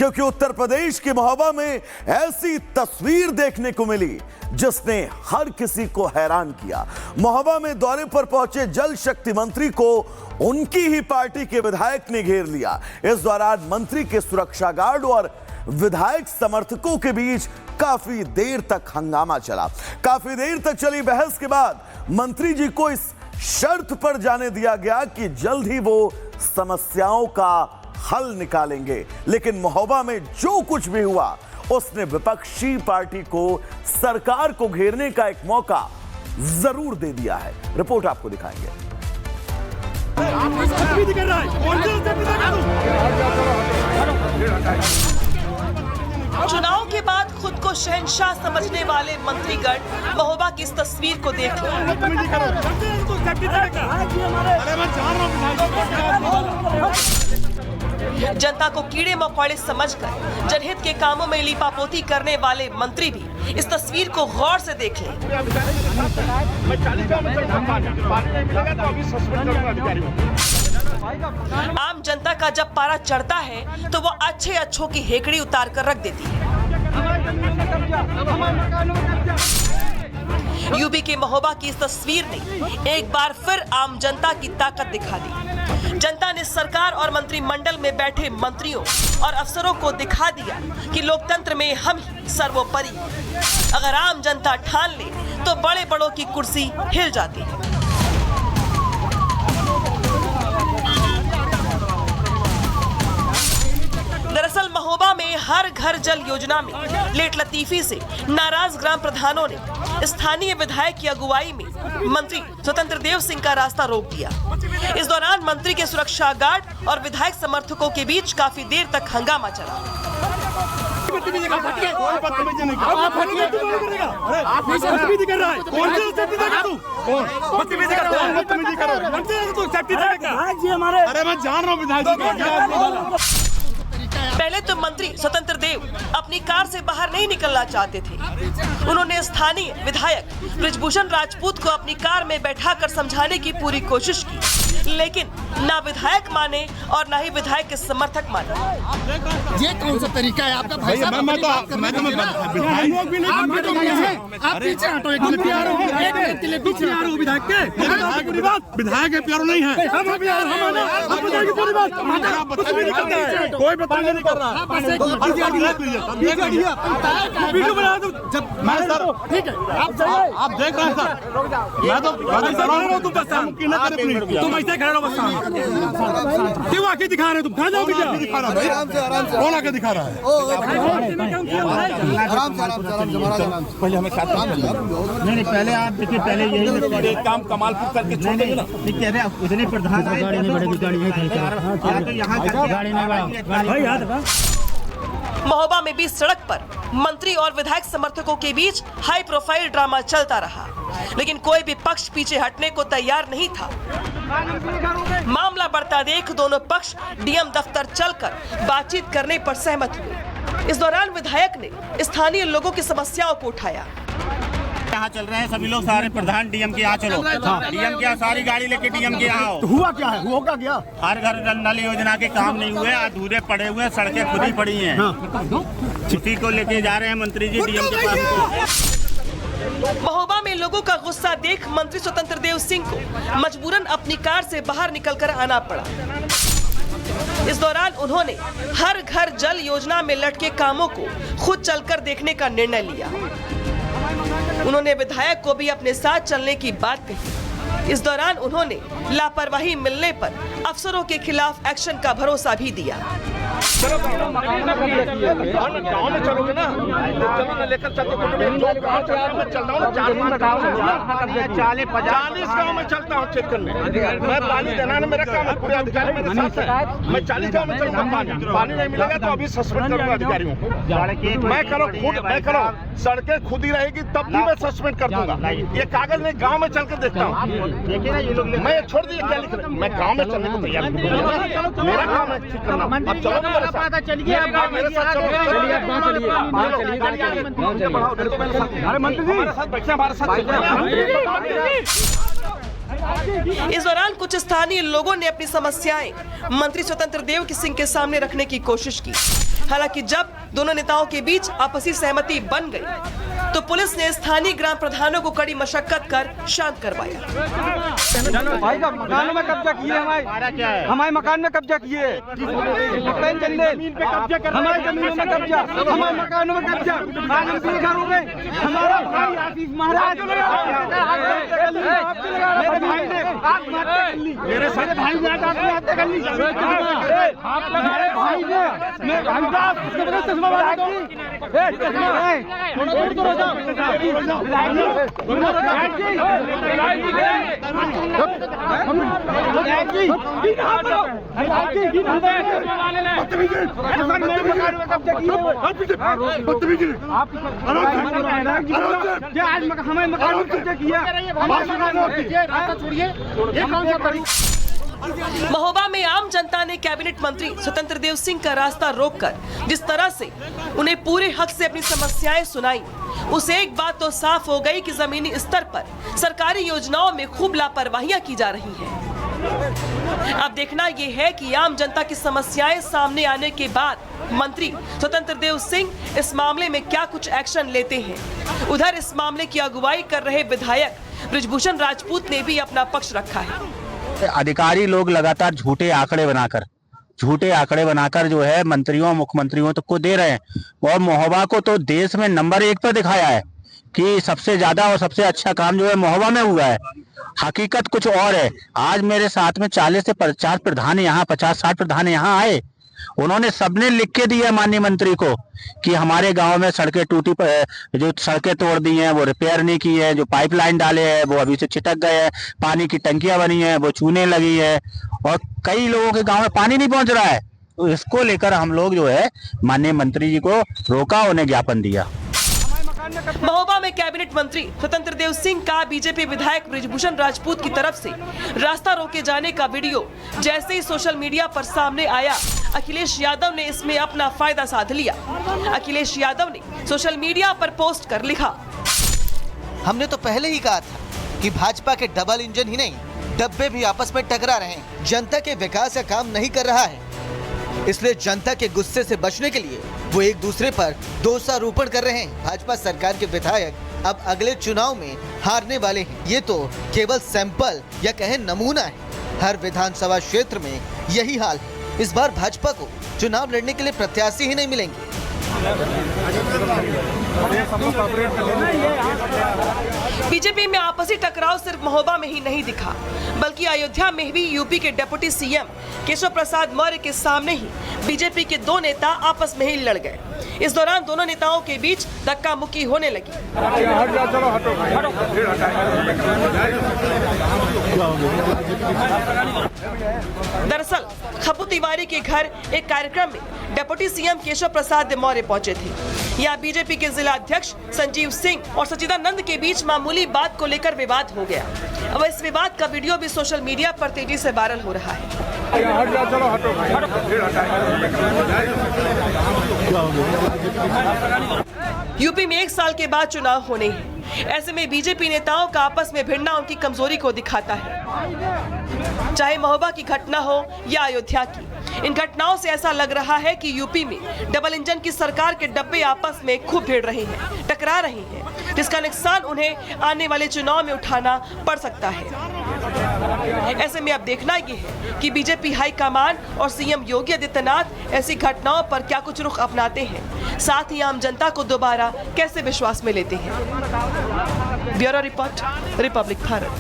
क्योंकि उत्तर प्रदेश की महोबा में ऐसी तस्वीर देखने को मिली जिसने हर किसी को हैरान किया। महोबा में दौरे पर पहुंचे जल शक्ति मंत्री को उनकी ही पार्टी के विधायक ने घेर लिया। इस दौरान मंत्री के सुरक्षा गार्ड और विधायक समर्थकों के बीच काफी देर तक हंगामा चला। काफी देर तक चली बहस के बाद मंत्री जी को इस शर्त पर जाने दिया गया कि जल्द ही वो समस्याओं का हल निकालेंगे। लेकिन महोबा में जो कुछ भी हुआ उसने विपक्षी पार्टी को सरकार को घेरने का एक मौका जरूर दे दिया है। रिपोर्ट आपको दिखाएंगे। चुनाव के बाद खुद को शहंशाह समझने वाले मंत्रीगण महोबा की इस तस्वीर को देख जनता को कीड़े मकोड़े समझकर जनहित के कामों में लीपापोती करने वाले मंत्री भी इस तस्वीर को गौर से देख लें। आम जनता का जब पारा चढ़ता है तो वो अच्छे अच्छों की हेकड़ी उतार कर रख देती है। यूपी के महोबा की इस तस्वीर ने एक बार फिर आम जनता की ताकत दिखा दी। जनता ने सरकार और मंत्रिमंडल में बैठे मंत्रियों और अफसरों को दिखा दिया कि लोकतंत्र में हम ही सर्वोपरि हैं। अगर आम जनता ठान ले तो बड़े बड़ों की कुर्सी हिल जाती है। दरअसल महोबा में हर घर जल योजना में लेट लतीफी से नाराज ग्राम प्रधानों ने स्थानीय विधायक की अगुवाई में मंत्री स्वतंत्र देव सिंह का रास्ता रोक दिया। इस दौरान मंत्री के सुरक्षा गार्ड और विधायक समर्थकों के बीच काफी देर तक हंगामा चला। पहले तो मंत्री स्वतंत्र देव अपनी कार से बाहर नहीं निकलना चाहते थे। उन्होंने स्थानीय विधायक बृजभूषण राजपूत को अपनी कार में बैठाकर समझाने की पूरी कोशिश की, लेकिन ना विधायक माने और ना ही विधायक के समर्थक माने। ये कौन सा तरीका है आपका भाई साहब? विधायक प्यारो नहीं है, कोई बताने नहीं कर रहा। ठीक है, आप देख रहे हैं सर, मैं तो तुम ऐसे खड़े हो बस। क्यों आके दिखा रहे हो तुम? कहाँ जाओगे? क्या दिखा रहा है? कौन आके दिखा रहा है? पहले हमें साथ नहीं, पहले आप देखिए, पहले यही काम कमालपुर करके छोड़ेंगे ना। कह रहे उतने प्रधान गाड़ी नहीं बढ़ेगी, गाड़ी नहीं। महोबा में भी सड़क पर मंत्री और विधायक समर्थकों के बीच हाई प्रोफाइल ड्रामा चलता रहा, लेकिन कोई भी पक्ष पीछे हटने को तैयार नहीं था। मामला बढ़ता देख दोनों पक्ष डीएम दफ्तर चलकर बातचीत करने पर सहमत हुए। इस दौरान विधायक ने स्थानीय लोगों की समस्याओं को उठाया। यहाँ चल रहे हैं सभी लोग, सारे प्रधान डीएम के यहाँ चलो। डीएम के यहाँ सारी गाड़ी लेके डीएम के यहाँ आओ। हुआ क्या है? होगा क्या? हर घर नल योजना के काम नहीं हुए, अधूरे पड़े हुए, सड़कें खुद ही पड़ी हैं। उसी को लेके जा रहे हैं मंत्री जी डीएम के पास। महोबा में लोगों का गुस्सा देख मंत्री स्वतंत्र देव सिंह को मजबूरन अपनी कार से बाहर निकलकर आना पड़ा। इस दौरान उन्होंने हर घर जल योजना में लटके कामों को खुद चलकर देखने का निर्णय लिया। उन्होंने विधायक को भी अपने साथ चलने की बात कही। इस दौरान उन्होंने लापरवाही मिलने पर अफसरों के खिलाफ एक्शन का भरोसा भी दिया। गाँव में चलोगे ना, चलो ना लेकर चलते 40 गाँव में चलता हूँ चेक करने। मैं पानी देना मेरा काम है, पूरे अधिकारी मेरे साथ है। मैं 40 गाँव में चलता हूँ, पानी नहीं मिलेगा तो अभी सस्पेंड करूंगा अधिकारियों को। मैं करो सड़कें खुद ही रहेगी तब भी मैं सस्पेंड कर दूंगा। ये कागज नहीं, गाँव में चल कर देखता हूँ। मैं छोड़ दिए क्या लिख रहे? मैं गाँव में चलने को तैयार हूँ, मेरा काम है ठीक करना। अब चलो मेरे साथ, चलिए मेरे साथ चलो। अरे मंत्री जी हमारे साथ बैठे, हमारे साथ। इस दौरान कुछ स्थानीय लोगों ने अपनी समस्याएं मंत्री स्वतंत्र देव सिंह के सामने रखने की कोशिश की, हालांकि जब दोनों नेताओं के बीच आपसी सहमति बन गई तो पुलिस ने स्थानीय ग्राम प्रधानों को कड़ी मशक्कत कर शांत करवाया। भाई का मकानों में कब्जा किए, हमारे मकान में कब्जा किए, हमारे जमीनों में कब्जा, हमारे मकानों में कब्जा, आज हम बेघर हो गए। हमारा भाई आशीष महाराज मेरे भाई ने आत्महत्या कर ली, मेरे सारे भाई ने आत्महत्या कर ली, हमारे भाई ने मैं भाई साहब चश्मा वाला दो, महोबा में आम जनता ने कैबिनेट मंत्री स्वतंत्र देव सिंह का रास्ता रोककर जिस तरह से उन्हें पूरे हक से अपनी समस्याएं सुनाई, उसे एक बात तो साफ हो गई कि जमीनी स्तर पर सरकारी योजनाओं में खूब लापरवाहियां की जा रही हैं। अब देखना ये है कि आम जनता की समस्याएं सामने आने के बाद मंत्री स्वतंत्र देव सिंह इस मामले में क्या कुछ एक्शन लेते हैं। उधर इस मामले की अगुवाई कर रहे विधायक बृजभूषण राजपूत ने भी अपना पक्ष रखा है। अधिकारी लोग लगातार झूठे आंकड़े बनाकर जो है मंत्रियों मुख्यमंत्रियों तक को दे रहे हैं और महोबा को तो देश में नंबर 1 पर दिखाया है कि सबसे ज्यादा और सबसे अच्छा काम जो है महोबा में हुआ है। हकीकत कुछ और है। आज मेरे साथ में 40 से 50 प्रधान यहाँ 50-60 प्रधान यहाँ आए, उन्होंने सबने लिख के दिया माननीय मंत्री को कि हमारे गांव में सड़कें टूटी, जो सड़कें तोड़ दी हैं वो रिपेयर नहीं की है, जो पाइपलाइन डाले हैं वो अभी से छिटक गए हैं, पानी की टंकियां बनी है वो चूने लगी है और कई लोगों के गांव में पानी नहीं पहुंच रहा है। तो इसको लेकर हम लोग जो है माननीय मंत्री जी को रोका, उन्हें ज्ञापन दिया। महोबा में कैबिनेट मंत्री स्वतंत्र देव सिंह का बीजेपी विधायक बृजभूषण राजपूत की तरफ से रास्ता रोके जाने का वीडियो जैसे ही सोशल मीडिया पर सामने आया, अखिलेश यादव ने इसमें अपना फायदा साध लिया। अखिलेश यादव ने सोशल मीडिया पर पोस्ट कर लिखा, हमने तो पहले ही कहा था कि भाजपा के डबल इंजन ही नहीं, डब्बे भी आपस में टकरा रहे हैं। जनता के विकास का काम नहीं कर रहा है, इसलिए जनता के गुस्से से बचने के लिए वो एक दूसरे पर दोषारोपण कर रहे हैं। भाजपा सरकार के विधायक अब अगले चुनाव में हारने वाले हैं। ये तो केवल सैंपल या कहें नमूना है। हर विधानसभा क्षेत्र में यही हाल है। इस बार भाजपा को चुनाव लड़ने के लिए प्रत्याशी ही नहीं मिलेंगे। बीजेपी में आपसी टकराव सिर्फ महोबा में ही नहीं दिखा, बल्कि अयोध्या में भी यूपी के डिप्टी सीएम केशव प्रसाद मौर्य के सामने ही बीजेपी के दो नेता आपस में ही लड़ गए। इस दौरान दोनों नेताओं के बीच धक्का मुक्की होने लगी। दरअसल खप्पू तिवारी के घर एक कार्यक्रम में डिप्टी सीएम केशव प्रसाद मौर्य पहुंचे थे। यहाँ बीजेपी के जिला अध्यक्ष संजीव सिंह और सचिदानंद के बीच मामूली बात को लेकर विवाद हो गया। अब इस विवाद का वीडियो भी सोशल मीडिया पर तेजी से वायरल हो रहा है। यूपी में 1 साल के बाद चुनाव होने हैं। ऐसे में बीजेपी नेताओं का आपस में भिड़ना उनकी कमजोरी को दिखाता है। चाहे महोबा की घटना हो या अयोध्या की, इन घटनाओं से ऐसा लग रहा है कि यूपी में डबल इंजन की सरकार के डब्बे आपस में खूब भिड़ रहे हैं, टकरा रहे हैं, जिसका नुकसान उन्हें आने वाले चुनाव में उठाना पड़ सकता है। ऐसे में अब देखना ये है कि बीजेपी हाईकमान और सीएम योगी आदित्यनाथ ऐसी घटनाओं पर क्या कुछ रुख अपनाते हैं, साथ ही आम जनता को दोबारा कैसे विश्वास में लेते हैं। Bureau report, Republic Bharat.